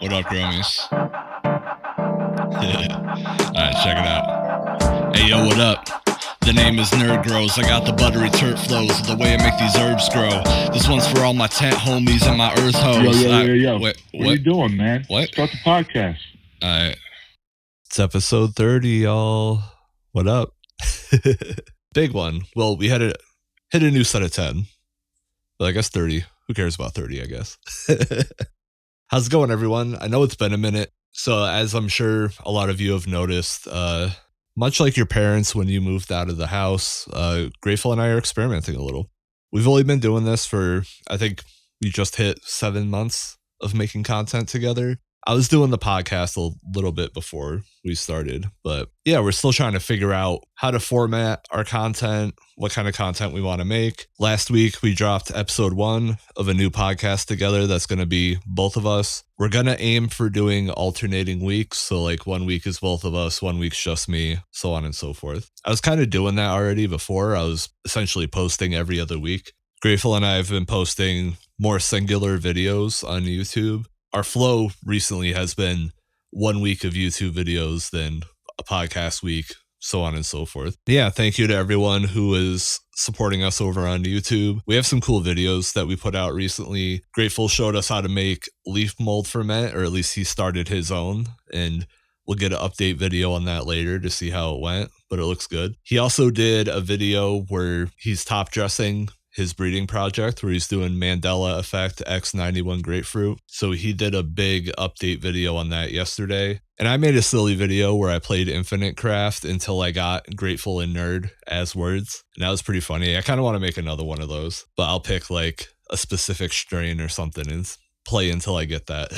What up, Gromies? Alright, check it out. Hey, yo, what up? The name is NerdGrows. I got the buttery turf flows, the way I make these herbs grow. This one's for all my tent homies and my earth hoes. Yo. What are you doing, man? What? Start the podcast. Alright. It's episode 30, y'all. What up? Big one. Well, we had to hit a new set of 10. But I guess 30. Who cares about 30, I guess? How's it going, everyone? I know it's been a minute. So as I'm sure a lot of you have noticed, much like your parents when you moved out of the house, Grateful and I are experimenting a little. We've only been doing this for, I think we just hit 7 months of making content together. I was doing the podcast a little bit before we started, but yeah, we're still trying to figure out how to format our content, what kind of content we want to make. Last week, we dropped episode 1 of a new podcast together that's going to be both of us. We're going to aim for doing alternating weeks. So like 1 week is both of us, 1 week's just me, so on and so forth. I was kind of doing that already before. I was essentially posting every other week. Grateful and I have been posting more singular videos on YouTube. Our flow recently has been 1 week of YouTube videos, then a podcast week, so on and so forth. Yeah, thank you to everyone who is supporting us over on YouTube. We have some cool videos that we put out recently. Grateful showed us how to make leaf mold ferment, or at least he started his own, and we'll get an update video on that later to see how it went, but it looks good. He also did a video where he's top dressing his breeding project, where he's doing Mandela Effect X91 grapefruit. So he did a big update video on that yesterday. And I made a silly video where I played Infinite Craft until I got Grateful and Nerd as words. And that was pretty funny. I kind of want to make another one of those, but I'll pick like a specific strain or something and play until I get that.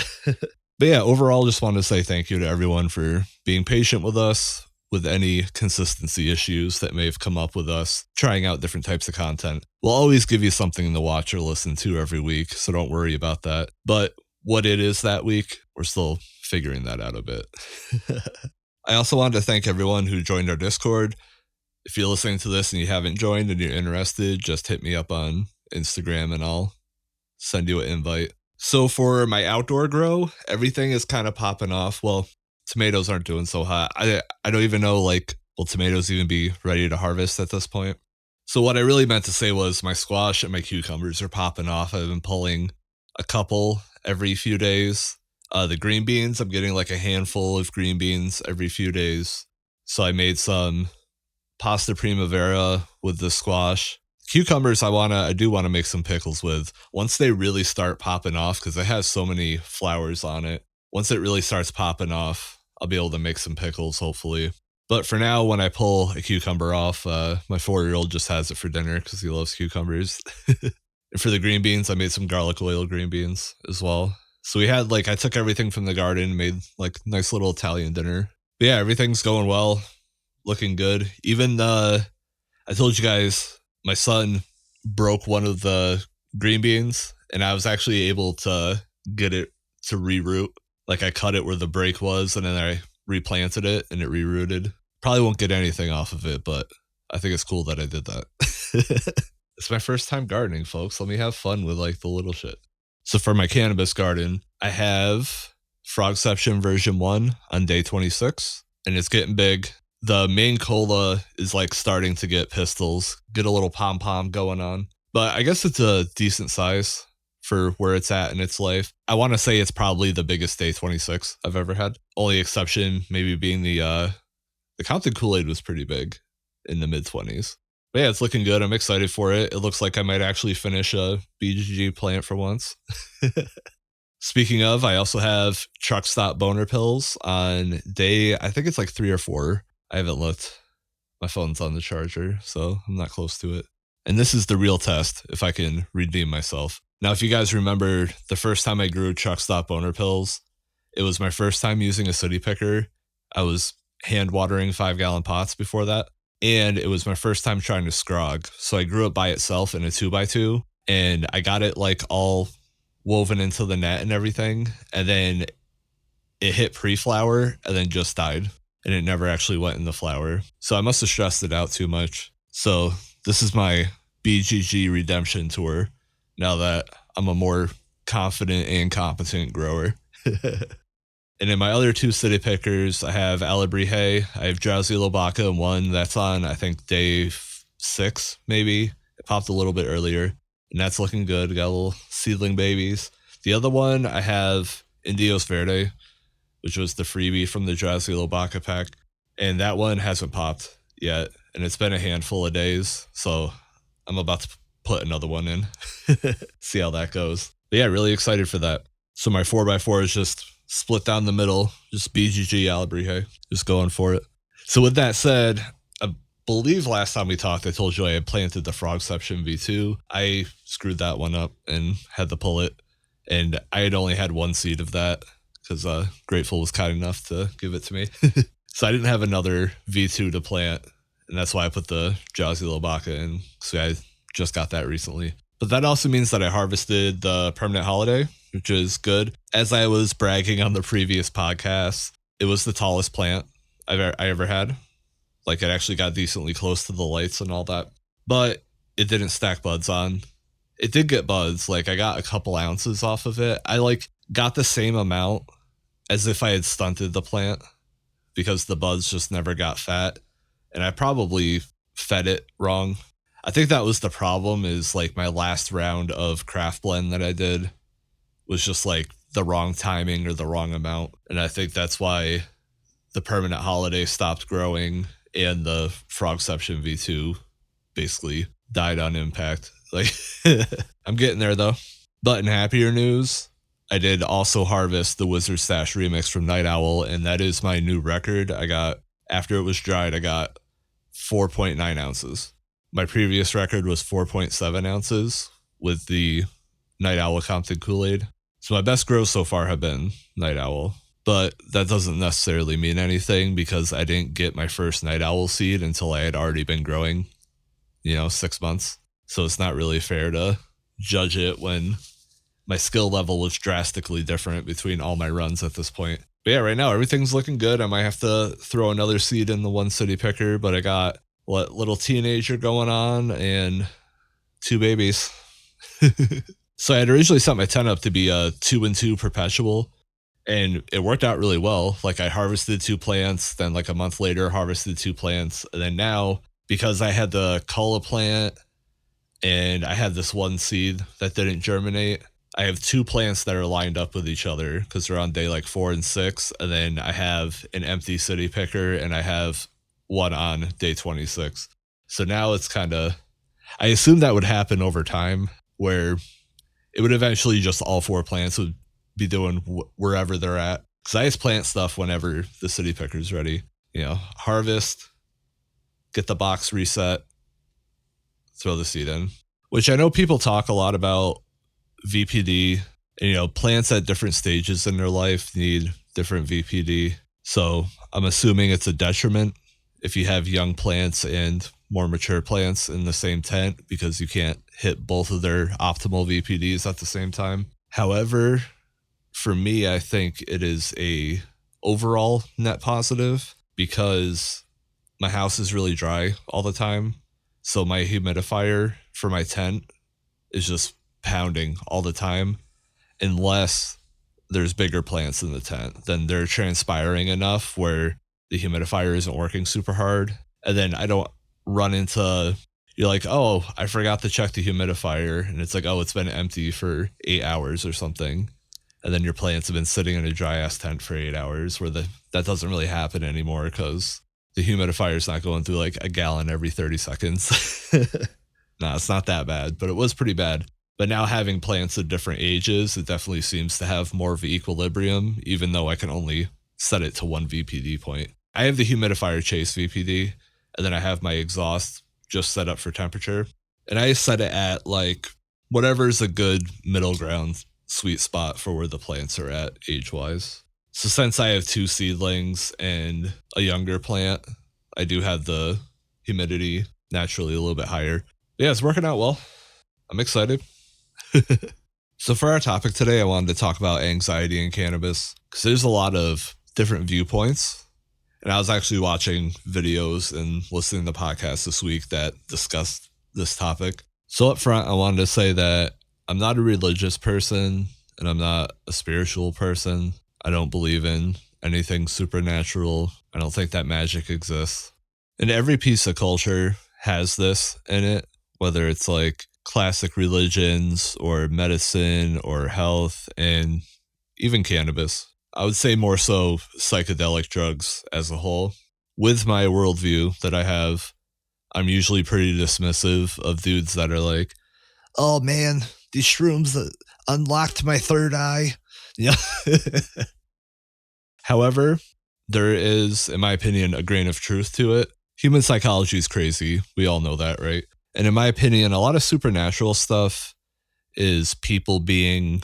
But yeah, overall, just want to say thank you to everyone for being patient with us, with any consistency issues that may have come up with us trying out different types of content. We'll always give you something to watch or listen to every week, so don't worry about that. But what it is that week, we're still figuring that out a bit. I also wanted to thank everyone who joined our Discord. If you're listening to this and you haven't joined and you're interested, just hit me up on Instagram and I'll send you an invite. So for my outdoor grow, everything is kind of popping off. Well, tomatoes aren't doing so hot. I don't even know, like, will tomatoes even be ready to harvest at this point? So what I really meant to say was my squash and my cucumbers are popping off. I've been pulling a couple every few days. The green beans, I'm getting like a handful of green beans every few days. So I made some pasta primavera with the squash. Cucumbers, I do want to make some pickles with. Once they really start popping off, because it has so many flowers on it, once it really starts popping off, I'll be able to make some pickles, hopefully. But for now, when I pull a cucumber off, my 4-year-old just has it for dinner because he loves cucumbers. And for the green beans, I made some garlic oil green beans as well. So we had, like, I took everything from the garden, made, like, nice little Italian dinner. But yeah, everything's going well, looking good. Even, I told you guys, my son broke one of the green beans, and I was actually able to get it to reroot. Like, I cut it where the break was, and then I replanted it, and it rerooted. Probably won't get anything off of it, but I think it's cool that I did that. It's my first time gardening, folks. Let me have fun with, like, the little shit. So for my cannabis garden, I have Frogception version 1 on day 26, and it's getting big. The main cola is, like, starting to get pistils, get a little pom-pom going on. But I guess it's a decent size for where it's at in its life. I want to say it's probably the biggest day 26 I've ever had. Only exception maybe being the Compton Kool-Aid was pretty big in the mid-20s. But yeah, it's looking good. I'm excited for it. It looks like I might actually finish a BGG plant for once. Speaking of, I also have truck stop boner pills on day, I think it's like 3 or 4. I haven't looked. My phone's on the charger, so I'm not close to it. And this is the real test, if I can redeem myself. Now, if you guys remember the first time I grew truck stop boner pills, it was my first time using a city picker. I was hand watering 5-gallon pots before that. And it was my first time trying to scrog. So I grew it by itself in a 2x2, and I got it like all woven into the net and everything. And then it hit pre-flower and then just died. And it never actually went in the flower. So I must have stressed it out too much. So this is my BGG redemption tour now that I'm a more confident and competent grower. And in my other two city pickers, I have Alebrije, I have Drowsy Lobaka, and one that's on, I think, day 6, maybe. It popped a little bit earlier, and that's looking good. Got little seedling babies. The other one, I have Indios Verde, which was the freebie from the Drowsy Lobaka pack, and that one hasn't popped yet, and it's been a handful of days, so I'm about to put another one in. See how that goes. But yeah, really excited for that. So my 4x4 is just split down the middle, just BGG Alebrije, just going for it. So with that said, I believe last time we talked, I told you I had planted the Frogception V2. I screwed that one up and had to pull it, and I had only had one seed of that because Grateful was kind enough to give it to me. So I didn't have another V2 to plant, and that's why I put the Drowsy Lobaka in. So I just got that recently. But that also means that I harvested the Permanent Holiday, which is good. As I was bragging on the previous podcast, it was the tallest plant I ever had. Like, it actually got decently close to the lights and all that. But it didn't stack buds on. It did get buds. Like, I got a couple ounces off of it. I, got the same amount as if I had stunted the plant because the buds just never got fat. And I probably fed it wrong. I think that was the problem, is my last round of craft blend that I did was just the wrong timing or the wrong amount. And I think that's why the Permanent Holiday stopped growing and the Frogception V2 basically died on impact. I'm getting there though. But in happier news, I did also harvest the Wizard Stash Remix from Night Owl, and that is my new record. After it was dried, I got 4.9 ounces. My previous record was 4.7 ounces with the Night Owl Compton Kool-Aid. So my best grows so far have been Night Owl, but that doesn't necessarily mean anything because I didn't get my first Night Owl seed until I had already been growing, 6 months. So it's not really fair to judge it when my skill level was drastically different between all my runs at this point. But yeah, right now everything's looking good. I might have to throw another seed in the one city picker, but I got little teenager going on and 2 babies. So I had originally set my tent up to be a 2-and-2 perpetual, and it worked out really well. I harvested 2 plants, then a month later harvested 2 plants, and then now, because I had the Culla plant and I had this one seed that didn't germinate, I have 2 plants that are lined up with each other because they're on day 4 and 6, and then I have an empty city picker and I have one on day 26. So now it's I assume that would happen over time, where it would eventually just all 4 plants would be doing wherever they're at. Because I just plant stuff whenever the city picker's ready. Harvest, get the box reset, throw the seed in. Which I know people talk a lot about VPD, and plants at different stages in their life need different VPD. So I'm assuming it's a detriment if you have young plants and more mature plants in the same tent because you can't hit both of their optimal VPDs at the same time. However, for me, I think it is a overall net positive because my house is really dry all the time. So my humidifier for my tent is just pounding all the time unless there's bigger plants in the tent. Then they're transpiring enough where the humidifier isn't working super hard. And then I don't run into, you're like, oh, I forgot to check the humidifier. And it's oh, it's been empty for 8 hours or something. And then your plants have been sitting in a dry ass tent for 8 hours, where that doesn't really happen anymore because the humidifier is not going through a gallon every 30 seconds. No, it's not that bad, but it was pretty bad. But now having plants at different ages, it definitely seems to have more of an equilibrium, even though I can only set it to 1 VPD point. I have the humidifier chase VPD, and then I have my exhaust just set up for temperature. And I set it at whatever's a good middle ground sweet spot for where the plants are at age-wise. So since I have 2 seedlings and a younger plant, I do have the humidity naturally a little bit higher. But yeah, it's working out well. I'm excited. So for our topic today, I wanted to talk about anxiety in cannabis because there's a lot of different viewpoints. And I was actually watching videos and listening to podcasts this week that discussed this topic. So up front, I wanted to say that I'm not a religious person, and I'm not a spiritual person. I don't believe in anything supernatural. I don't think that magic exists. And every piece of culture has this in it, whether it's like classic religions or medicine or health and even cannabis. I would say more so psychedelic drugs as a whole. With my worldview that I have, I'm usually pretty dismissive of dudes that are like, oh man, these shrooms unlocked my third eye. Yeah. However, there is, in my opinion, a grain of truth to it. Human psychology is crazy. We all know that, right? And in my opinion, a lot of supernatural stuff is people being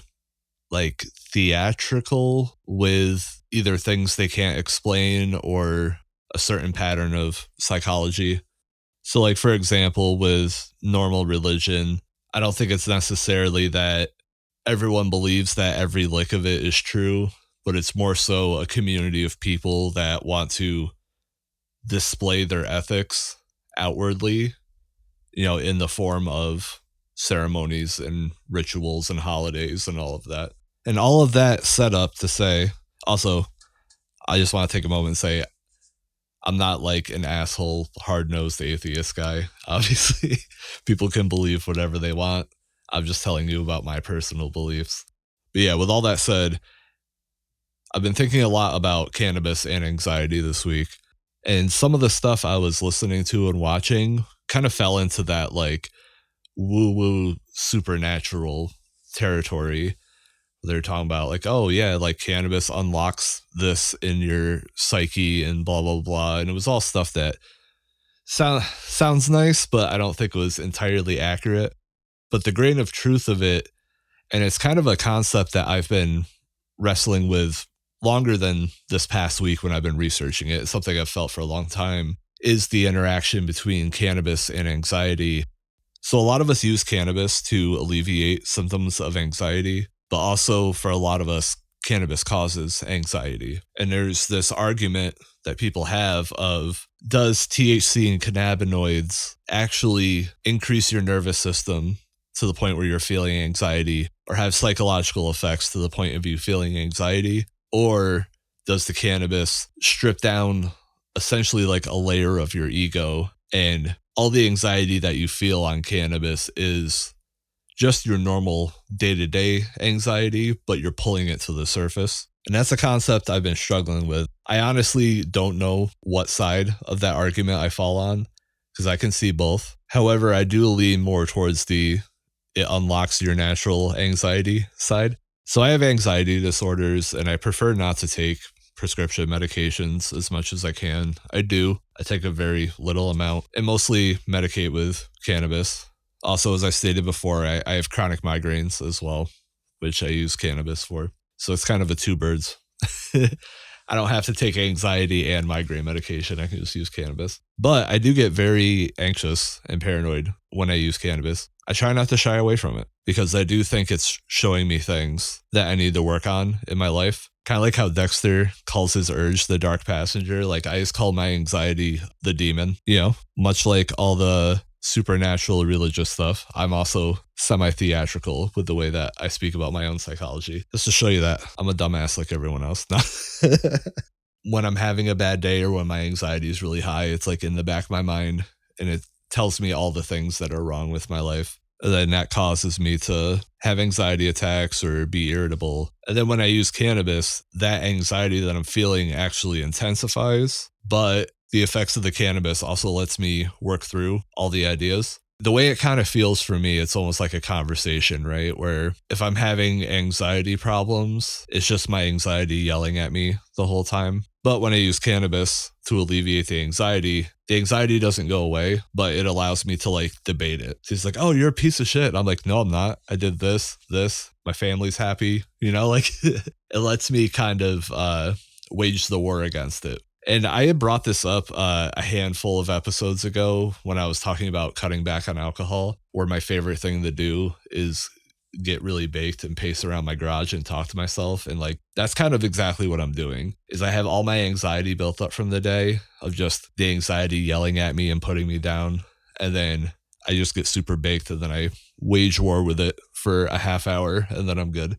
like theatrical with either things they can't explain or a certain pattern of psychology. So like, for example, with normal religion, I don't think it's necessarily that everyone believes that every lick of it is true, but it's more so a community of people that want to display their ethics outwardly, in the form of ceremonies and rituals and holidays and all of that. And all of that set up to say, also, I just want to take a moment and say, I'm not like an asshole, hard-nosed atheist guy. Obviously, people can believe whatever they want. I'm just telling you about my personal beliefs. But yeah, with all that said, I've been thinking a lot about cannabis and anxiety this week. And some of the stuff I was listening to and watching kind of fell into that like woo-woo supernatural territory. They're talking about like, oh yeah, like cannabis unlocks this in your psyche and blah, blah, blah. And it was all stuff that sounds nice, but I don't think it was entirely accurate. But the grain of truth of it, and it's kind of a concept that I've been wrestling with longer than this past week when I've been researching it. It's something I've felt for a long time, is the interaction between cannabis and anxiety. So a lot of us use cannabis to alleviate symptoms of anxiety, but also for a lot of us, cannabis causes anxiety. And there's this argument that people have of, does THC and cannabinoids actually increase your nervous system to the point where you're feeling anxiety, or have psychological effects to the point of you feeling anxiety? Or does the cannabis strip down essentially like a layer of your ego, and all the anxiety that you feel on cannabis is just your normal day-to-day anxiety, but you're pulling it to the surface? And that's a concept I've been struggling with. I honestly don't know what side of that argument I fall on, because I can see both. However, I do lean more towards it unlocks your natural anxiety side. So I have anxiety disorders, and I prefer not to take prescription medications as much as I can. I take a very little amount and mostly medicate with cannabis. Also, as I stated before, I have chronic migraines as well, which I use cannabis for. So it's kind of a two birds. I don't have to take anxiety and migraine medication. I can just use cannabis. But I do get very anxious and paranoid when I use cannabis. I try not to shy away from it, because I do think it's showing me things that I need to work on in my life. Kind of like how Dexter calls his urge the dark passenger. Like, I just call my anxiety the demon, much like all the supernatural religious stuff. I'm also semi-theatrical with the way that I speak about my own psychology, just to show you that I'm a dumbass like everyone else. When I'm having a bad day, or when my anxiety is really high, it's like in the back of my mind, and it tells me all the things that are wrong with my life. And then that causes me to have anxiety attacks or be irritable. And then when I use cannabis, that anxiety that I'm feeling actually intensifies, but the effects of the cannabis also lets me work through all the ideas. The way it kind of feels for me, it's almost like a conversation, right? Where if I'm having anxiety problems, it's just my anxiety yelling at me the whole time. But when I use cannabis to alleviate the anxiety doesn't go away, but it allows me to like debate it. She's like, oh, you're a piece of shit. I'm like, no, I'm not. I did this, my family's happy, like it lets me kind of wage the war against it. And I had brought this up a handful of episodes ago when I was talking about cutting back on alcohol, where my favorite thing to do is get really baked and pace around my garage and talk to myself. And like, that's kind of exactly what I'm doing, is I have all my anxiety built up from the day of just the anxiety yelling at me and putting me down. And then I just get super baked and then I wage war with it for a half hour and then I'm good.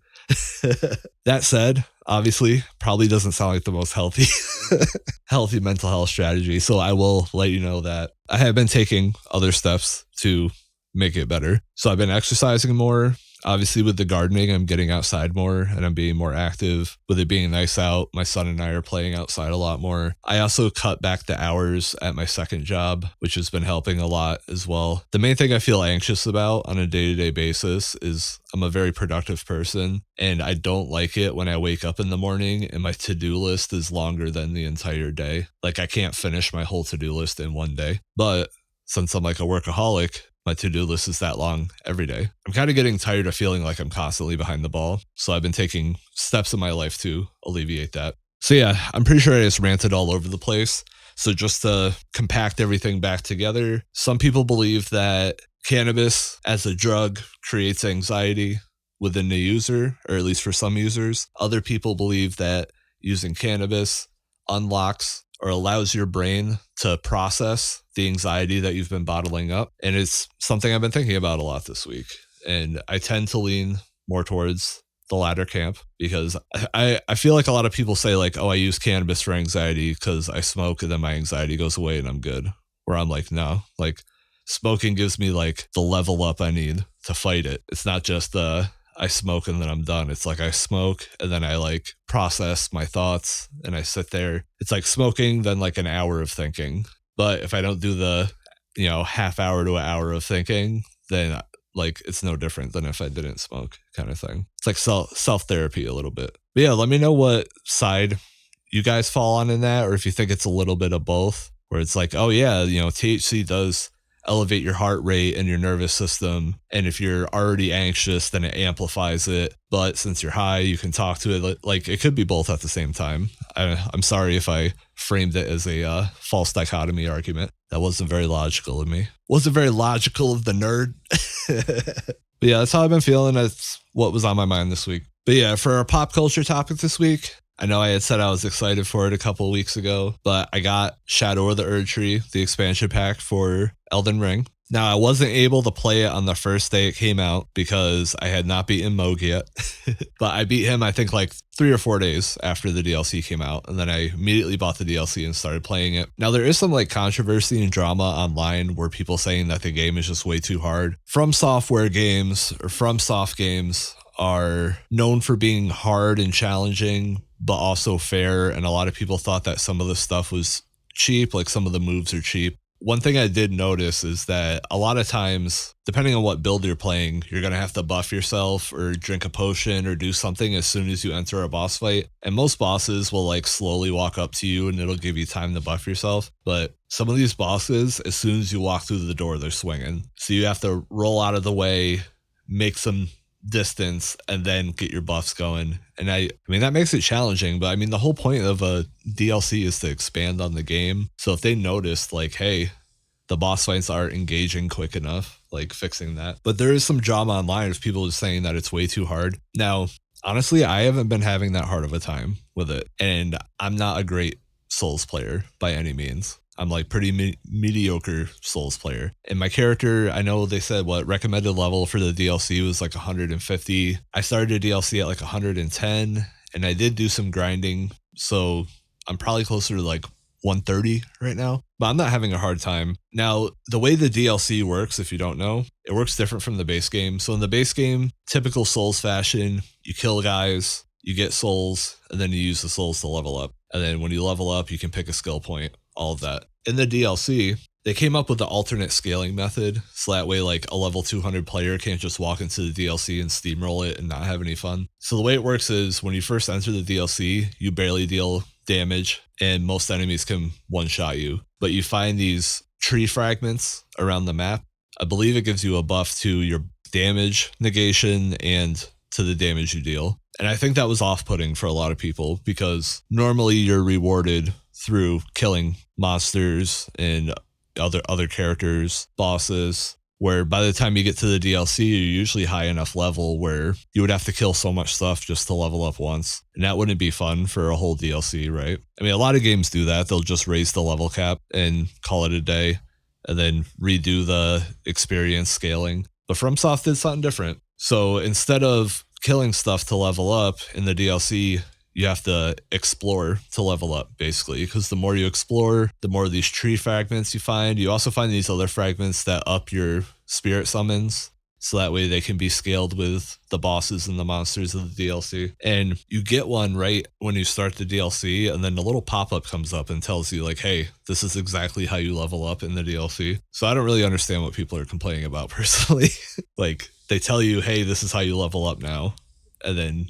That said, obviously, probably doesn't sound like the most healthy mental health strategy. So I will let you know that I have been taking other steps to make it better. So I've been exercising more. Obviously, with the gardening, I'm getting outside more and I'm being more active. With it being nice out, my son and I are playing outside a lot more. I also cut back the hours at my second job, which has been helping a lot as well. The main thing I feel anxious about on a day-to-day basis is I'm a very productive person, and I don't like it when I wake up in the morning and my to-do list is longer than the entire day. Like, I can't finish my whole to-do list in one day. But since I'm like a workaholic, my to-do list is that long every day. I'm kind of getting tired of feeling like I'm constantly behind the ball. So I've been taking steps in my life to alleviate that. So yeah, I'm pretty sure I just ranted all over the place. So just to compact everything back together, some people believe that cannabis as a drug creates anxiety within the user, or at least for some users. Other people believe that using cannabis unlocks or allows your brain to process the anxiety that you've been bottling up. And it's something I've been thinking about a lot this week. And I tend to lean more towards the latter camp because I feel like a lot of people say like, oh, I use cannabis for anxiety because I smoke and then my anxiety goes away and I'm good. Where I'm like, no, like smoking gives me like the level up I need to fight it. It's not just I smoke and then I'm done. It's like I smoke and then I like process my thoughts and I sit there. It's like smoking, then like an hour of thinking. But if I don't do the, half hour to an hour of thinking, then like it's no different than if I didn't smoke kind of thing. It's like self-therapy a little bit. But yeah, let me know what side you guys fall on in that, or if you think it's a little bit of both, where it's like, oh yeah, THC does elevate your heart rate and your nervous system. And if you're already anxious, then it amplifies it. But since you're high, you can talk to it. Like it could be both at the same time. I'm sorry if I framed it as a false dichotomy argument. That wasn't very logical of me. Wasn't very logical of the nerd. But yeah, that's how I've been feeling. That's what was on my mind this week. But yeah, for our pop culture topic this week, I know I had said I was excited for it a couple of weeks ago, but I got Shadow of the Erdtree, the expansion pack for Elden Ring. Now, I wasn't able to play it on the first day it came out because I had not beaten Moog yet. But I beat him, I think, like 3 or 4 days after the DLC came out. And then I immediately bought the DLC and started playing it. Now, there is some like controversy and drama online where people saying that the game is just way too hard. From Software games or From Soft games are known for being hard and challenging, but also fair. And a lot of people thought that some of the stuff was cheap, like some of the moves are cheap. One thing I did notice is that a lot of times, depending on what build you're playing, you're going to have to buff yourself or drink a potion or do something as soon as you enter a boss fight. And most bosses will like slowly walk up to you and it'll give you time to buff yourself. But some of these bosses, as soon as you walk through the door, they're swinging. So you have to roll out of the way, make some distance, and then get your buffs going. And I mean that makes it challenging, but I mean the whole point of a DLC is to expand on the game. So if they noticed like, hey, the boss fights aren't engaging quick enough, like fixing that. But there is some drama online of people just saying that it's way too hard. Now, honestly, I haven't been having that hard of a time with it, and I'm not a great Souls player by any means. I'm like pretty mediocre Souls player. And my character, I know they said what recommended level for the DLC was like 150. I started a DLC at like 110, and I did do some grinding. So I'm probably closer to like 130 right now, but I'm not having a hard time. Now, the way the DLC works, if you don't know, it works different from the base game. So in the base game, typical Souls fashion, you kill guys, you get souls, and then you use the souls to level up. And then when you level up, you can pick a skill point, all of that. In the DLC, they came up with the alternate scaling method, so that way like a level 200 player can't just walk into the DLC and steamroll it and not have any fun. So the way it works is when you first enter the DLC, you barely deal damage and most enemies can one-shot you. But you find these tree fragments around the map. I believe it gives you a buff to your damage negation and to the damage you deal. And I think that was off-putting for a lot of people because normally you're rewarded through killing monsters and other characters, bosses, where by the time you get to the DLC, you're usually high enough level where you would have to kill so much stuff just to level up once. And that wouldn't be fun for a whole DLC, right? I mean, a lot of games do that. They'll just raise the level cap and call it a day. and then redo the experience scaling. But FromSoft did something different. So instead of killing stuff to level up in the DLC, you have to explore to level up, basically, because the more you explore, the more of these tree fragments you find. You also find these other fragments that up your spirit summons, so that way they can be scaled with the bosses and the monsters of the DLC. And you get one right when you start the DLC, and then the little pop-up comes up and tells you, like, hey, this is exactly how you level up in the DLC. So I don't really understand what people are complaining about, personally. Like, they tell you, hey, this is how you level up now, and then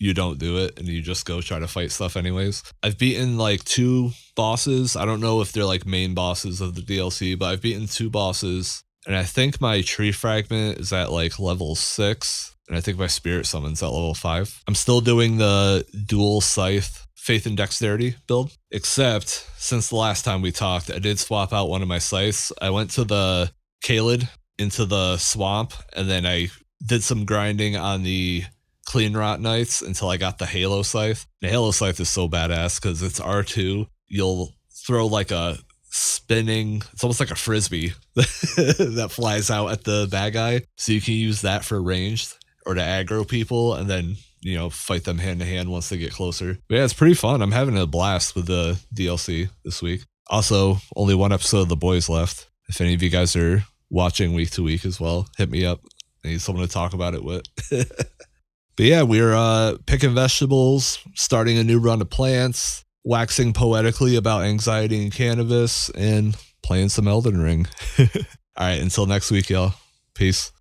you don't do it, and you just go try to fight stuff anyways. I've beaten like 2 bosses. I don't know if they're like main bosses of the DLC, but I've beaten 2 bosses. And I think my tree fragment is at like level 6. And I think my spirit summon's at level 5. I'm still doing the dual scythe faith and dexterity build. Except, since the last time we talked, I did swap out one of my scythes. I went to the Kaled into the swamp, and then I did some grinding on the Clean Rot Knights until I got the Halo Scythe. The Halo Scythe is so badass because it's R2. You'll throw like a spinning, it's almost like a frisbee that flies out at the bad guy, so you can use that for ranged or to aggro people, and then, you know, fight them hand to hand once they get closer. But yeah, it's pretty fun. I'm having a blast with the DLC this week. Also, only 1 episode of The Boys left. If any of you guys are watching week to week as well, hit me up. I need someone to talk about it with. But yeah, we're picking vegetables, starting a new run of plants, waxing poetically about anxiety and cannabis, and playing some Elden Ring. All right, until next week, y'all. Peace.